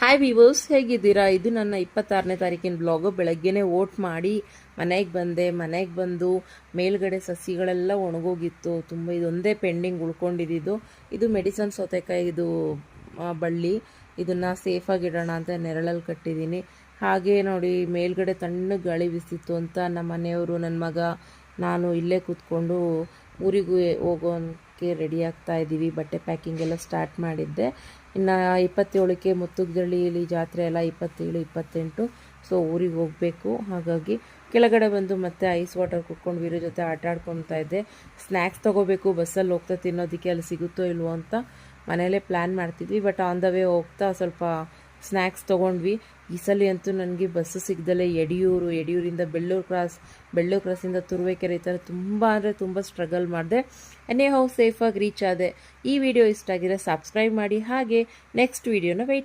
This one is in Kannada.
ಹಾಯ್ ವಿವರ್ಸ್, ಹೇಗಿದ್ದೀರಾ? ಇದು ನನ್ನ 26ನೇ ತಾರೀಕಿನ ಬ್ಲಾಗು. ಬೆಳಗ್ಗೆನೇ ಓಟ್ ಮಾಡಿ ಮನೆಗೆ ಬಂದು ಮೇಲ್ಗಡೆ ಸಸಿಗಳೆಲ್ಲ ಒಣಗೋಗಿತ್ತು. ತುಂಬ ಇದೊಂದೇ ಪೆಂಡಿಂಗ್ ಉಳ್ಕೊಂಡಿದ್ದು. ಇದು ಮೆಡಿಸನ್ ಸೌತೆಕಾಯಿ, ಇದು ಬಳ್ಳಿ. ಇದನ್ನು ಸೇಫಾಗಿ ಇಡೋಣ ಅಂತ ನೆರಳಲ್ಲಿ ಕಟ್ಟಿದ್ದೀನಿ. ಹಾಗೆ ನೋಡಿ, ಮೇಲ್ಗಡೆ ತಣ್ಣಗೆ ಗಾಳಿ ಬೀಸಿತ್ತು ಅಂತ ನಮ್ಮ ಮನೆಯವರು, ನನ್ನ ಮಗ, ನಾನು ಇಲ್ಲೇ ಕೂತ್ಕೊಂಡು ಊರಿಗೂ ಹೋಗೋಕ್ಕೆ ರೆಡಿ ಆಗ್ತಾ ಇದ್ದೀವಿ. ಬಟ್ಟೆ ಪ್ಯಾಕಿಂಗ್ ಎಲ್ಲ ಸ್ಟಾರ್ಟ್ ಮಾಡಿದ್ದೆ. ಇನ್ನು 27ಕ್ಕೆ ಮುತ್ತುಗದಳ್ಳಿಯಲ್ಲಿ ಜಾತ್ರೆ ಎಲ್ಲ, 27, 28. ಸೊ ಊರಿಗೆ ಹೋಗಬೇಕು. ಹಾಗಾಗಿ ಕೆಳಗಡೆ ಬಂದು ಮತ್ತೆ ಐಸ್ ವಾಟರ್ ಕುಟ್ಕೊಂಡು ವೀರ ಜೊತೆ ಆಟ ಆಡ್ಕೊತಾ ಇದ್ದೆ. ಸ್ನ್ಯಾಕ್ಸ್ ತೊಗೋಬೇಕು, ಬಸ್ಸಲ್ಲಿ ಹೋಗ್ತಾ ತಿನ್ನೋದಕ್ಕೆ ಅಲ್ಲಿ ಸಿಗುತ್ತೋ ಇಲ್ವೋ ಅಂತ ಮನೇಲೇ ಪ್ಲ್ಯಾನ್ ಮಾಡ್ತಿದ್ವಿ. ಬಟ್ ಆನ್ ದ ವೇ ಹೋಗ್ತಾ ಸ್ವಲ್ಪ ಸ್ನ್ಯಾಕ್ಸ್ ತೊಗೊಂಡ್ವಿ. ಈ ಸಲ ಅಂತೂ ನನಗೆ ಬಸ್ಸು ಸಿಗ್ದಲೇ ಯಡಿಯೂರಿಂದ ಬೆಳ್ಳೂರು ಕ್ರಾಸಿಂದ ತುರುವೇಕೆರೆ, ಈ ಥರ ತುಂಬ ಸ್ಟ್ರಗಲ್ ಮಾಡಿದೆ. ಹೌ ಸೇಫಾಗಿ ರೀಚ್ ಆದೆ. ಈ ವಿಡಿಯೋ ಇಷ್ಟ ಆಗಿದ್ರೆ ಸಬ್ಸ್ಕ್ರೈಬ್ ಮಾಡಿ, ಹಾಗೆ ನೆಕ್ಸ್ಟ್ ವಿಡಿಯೋನ ವೆಯ್ಟ್